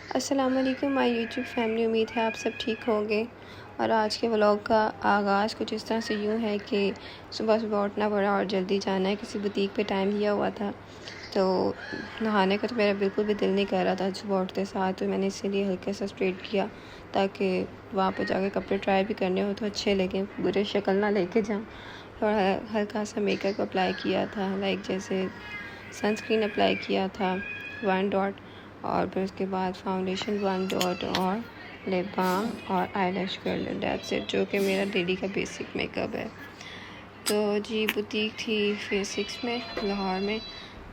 अस्सलाम वालेकुम my YouTube family. उम्मीद है आप सब ठीक होंगे। और आज के व्लॉग का आगाज़ कुछ इस तरह से यूँ है कि सुबह सुबह उठना पड़ा और जल्दी जाना है, किसी बुटीक पे टाइम दिया हुआ था, तो नहाने का तो मेरा बिल्कुल भी दिल नहीं कर रहा था सुबह उठते साथ। तो मैंने इसीलिए हल्का सा स्ट्रेट किया ताकि वहाँ पर जाकर कपड़े ट्राई भी करने हो तो अच्छे लगे, बुरे शक्ल ना लेके जाऊँ। और हल्का सा मेकअप अप्लाई किया था, लाइक जैसे सनस्क्रीन अप्लाई किया था 1 डॉट, और फिर उसके बाद फाउंडेशन 1 डॉट और लिप बाम और आईलैश कर्लर, दैट्स इट, जो कि मेरा डेली का बेसिक मेकअप है। तो जी बुटीक थी फेज़ 6 में लाहौर में,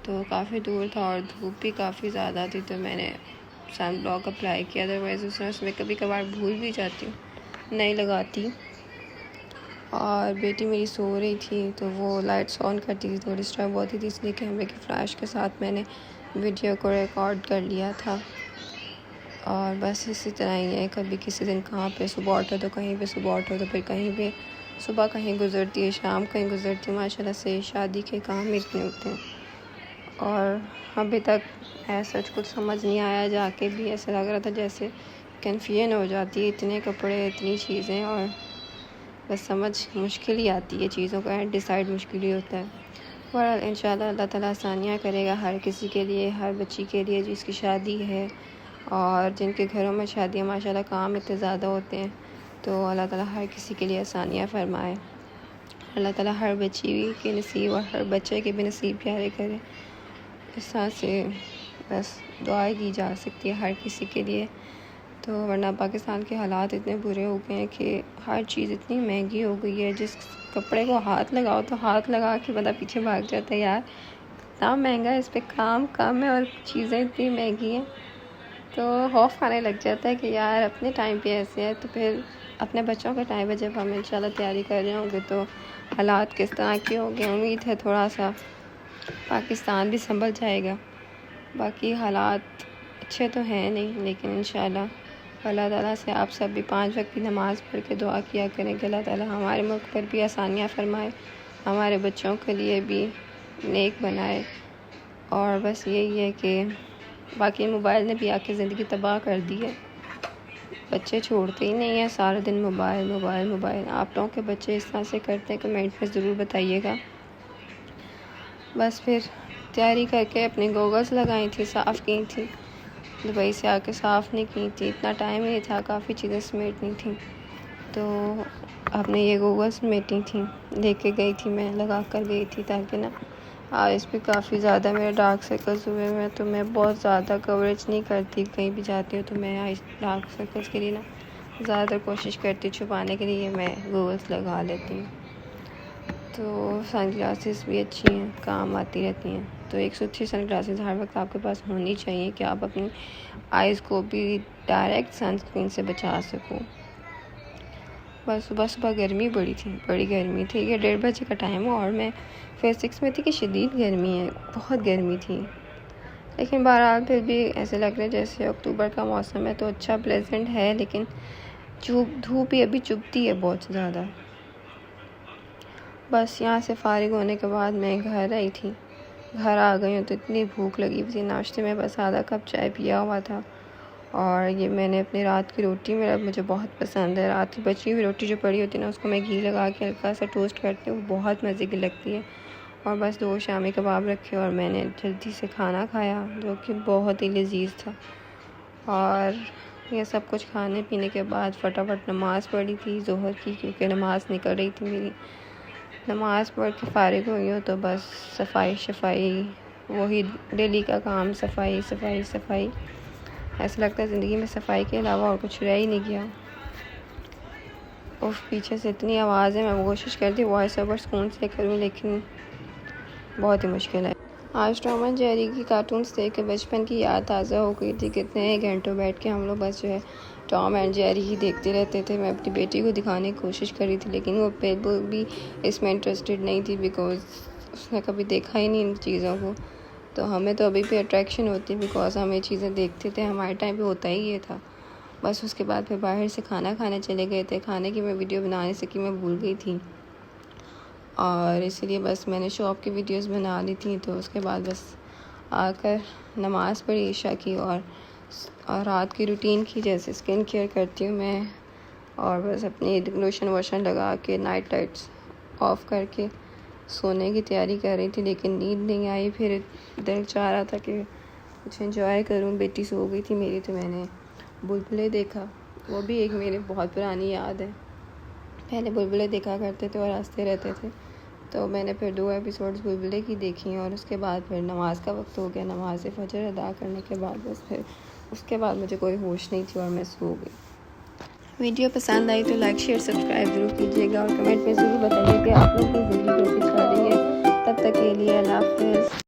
तो काफ़ी दूर था और धूप भी काफ़ी ज़्यादा थी, तो मैंने सन ब्लॉक अप्लाई किया। अदरवाइज़ उसमें कभी कभार भूल भी जाती हूँ, नहीं लगाती। और बेटी मेरी सो रही थी तो वो लाइट्स ऑन करती थी तो डिस्टर्ब होती थी, इसलिए कैमरे की फ्लैश के साथ मैंने वीडियो को रिकॉर्ड कर लिया था। और बस इसी तरह ही है, कभी किसी दिन कहाँ पे सुबह उठो तो कहीं पे सुबह उठो तो फिर कहीं पे सुबह कहीं गुजरती है, शाम कहीं गुजरती है। माशाल्लाह से शादी के काम इतने होते हैं और अभी तक ऐसा कुछ समझ नहीं आया। जाके भी ऐसा लग रहा था जैसे कन्फ्यूजन हो जाती है, इतने कपड़े इतनी चीज़ें, और बस समझ मुश्किल ही आती है, चीज़ों का डिसाइड मुश्किल ही होता है। और इंशाल्लाह अल्लाह ताला आसानियाँ करेगा हर किसी के लिए, हर बच्ची के लिए जिसकी शादी है और जिनके घरों में शादियाँ माशाल्लाह काम इतने ज़्यादा होते हैं, तो अल्लाह ताला हर किसी के लिए आसानियाँ फ़रमाए। अल्लाह ताला हर बच्ची के नसीब और हर बच्चे के भी नसीब प्यारे करे। इस तरह से बस दुआएं की जा सकती है हर किसी के लिए। तो वरना पाकिस्तान के हालात इतने बुरे हो गए हैं कि हर चीज़ इतनी महंगी हो गई है, जिस कपड़े को हाथ लगाओ तो हाथ लगा के बंदा पीछे भाग जाता है, यार इतना महंगा है, इस पर काम कम है और चीज़ें इतनी महंगी हैं। तो खौफ आने लग जाता है कि यार अपने टाइम पे ऐसे है तो फिर अपने बच्चों का टाइम है, जब हम इंशाल्लाह तैयारी कर रहे होंगे तो हालात किस तरह के होंगे। उम्मीद है थोड़ा सा पाकिस्तान भी संभल जाएगा। बाकी हालात अच्छे तो हैं नहीं, लेकिन इंशाल्लाह अल्लाह ताला से आप सब भी 5 वक्त की नमाज़ पढ़ के दुआ किया करें कि अल्लाह ताला हमारे मुल्क पर भी आसानियाँ फ़रमाए, हमारे बच्चों के लिए भी नेक बनाए। और बस यही है कि बाकी मोबाइल ने भी आके ज़िंदगी तबाह कर दी है, बच्चे छोड़ते ही नहीं हैं, सारा दिन मोबाइल मोबाइल मोबाइल। आप लोगों के बच्चे इस तरह से करते हैं कमेंट में ज़रूर बताइएगा। बस फिर तैयारी करके अपनी गॉगल्स लगाई थी, साफ़ की थी, दुबई से आके साफ़ नहीं की थी, इतना टाइम ही नहीं था, काफ़ी चीज़ें समेटनी थी, तो आपने ये गॉगल्स समेटी थी, लेके गई थी, मैं लगा कर गई थी ताकि ना आइस भी काफ़ी ज़्यादा मेरे डार्क सर्कल्स हुए हैं, तो मैं बहुत ज़्यादा कवरेज नहीं करती, कहीं भी जाती हूँ तो मैं आइस डार्क सर्कल्स के लिए ना ज़्यादातर कोशिश करती छुपाने के लिए मैं गॉगल्स लगा लेती हूँ। तो सन ग्लासेस भी अच्छी हैं, काम आती रहती हैं। तो 103 सन ग्लासेस हर वक्त आपके पास होनी चाहिए कि आप अपनी आइज़ को भी डायरेक्ट सनस्क्रीन से बचा सको। बस सुबह सुबह गर्मी बड़ी गर्मी थी, ये 1:30 बजे का टाइम है और मैं फेज़ 6 में थी कि शदीद गर्मी है, बहुत गर्मी थी। लेकिन बहरहाल फिर भी ऐसे लग रहा है जैसे अक्टूबर का मौसम है, तो अच्छा प्लेजेंट है, लेकिन धूप भी अभी चुभती है बहुत ज़्यादा। बस यहाँ से फ़ारिग होने के बाद मैं घर आई थी, घर आ गई हूँ तो इतनी भूख लगी हुई थी। नाश्ते में बस आधा कप चाय पिया हुआ था, और ये मैंने अपनी रात की रोटी, मेरा मुझे बहुत पसंद है, रात की बची हुई रोटी जो पड़ी होती है ना, उसको मैं घी लगा के हल्का सा टोस्ट करती हूँ, बहुत मज़े की लगती है। और बस 2 शामी कबाब रखे और मैंने जल्दी से खाना खाया, जो कि बहुत ही लजीज था। और ये सब कुछ खाने पीने के बाद फटाफट नमाज़ पढ़ी थी ज़ोहर की, क्योंकि नमाज़ निकल रही थी मेरी। नमाज़ पढ़ के फ़ारिग हुई हूँ तो बस सफाई शफाई, वही डेली का काम, सफाई सफाई सफाई। ऐसा लगता है ज़िंदगी में सफाई के अलावा और कुछ रह ही नहीं गया। उफ, पीछे से इतनी आवाज़ है, मैं कोशिश करती वॉइस ओवर सुकून से करूँ, लेकिन बहुत ही मुश्किल है। आज टॉम एंड जेरी की कार्टून्स देख के बचपन की याद ताज़ा हो गई थी। कितने घंटों बैठ के हम लोग बस जो है टॉम एंड जेरी ही देखते रहते थे। मैं अपनी बेटी को दिखाने की कोशिश कर रही थी, लेकिन वो बिल्कुल भी इसमें इंटरेस्टेड नहीं थी, बिकॉज़ उसने कभी देखा ही नहीं इन चीज़ों को। तो हमें तो अभी भी अट्रैक्शन होती है, बिकॉज़ हम ये चीज़ें देखते थे, हमारे टाइम पे होता ही ये था। बस उसके बाद फिर बाहर से खाना खाने चले गए थे, खाने की मैं वीडियो बना नहीं सकी, मैं भूल गई थी, और इसीलिए बस मैंने शॉप की वीडियोस बना ली थी। तो उसके बाद बस आकर नमाज़ पढ़ी ईशा की और और रात की रूटीन की जैसे स्किन केयर करती हूँ मैं, और बस अपनी लोशन वोशन लगा के नाइट लाइट्स ऑफ़ करके सोने की तैयारी कर रही थी, लेकिन नींद नहीं आई। फिर दिल चाह रहा था कि कुछ एंजॉय करूँ। बेटी सो गई थी मेरी, तो मैंने बुलबुलें देखा। वो भी एक मेरी बहुत पुरानी याद है। पहले बुलबुलें देखा करते थे और हंसते रहते थे, तो मैंने फिर 2 एपिसोड्स बुलबुलें की देखी, और उसके बाद फिर नमाज़ का वक्त हो गया। नमाज़ फ़जर अदा करने के बाद बस फिर उसके बाद मुझे कोई होश नहीं थी और मैं सो गई। वीडियो पसंद आई तो लाइक शेयर सब्सक्राइब ज़रूर कीजिएगा, और कमेंट में ज़रूर बताइए कि आप लोगों की ज़िंदगी कैसी चल रही है। तब तक के लिए अल्लाह हाफ़िज़।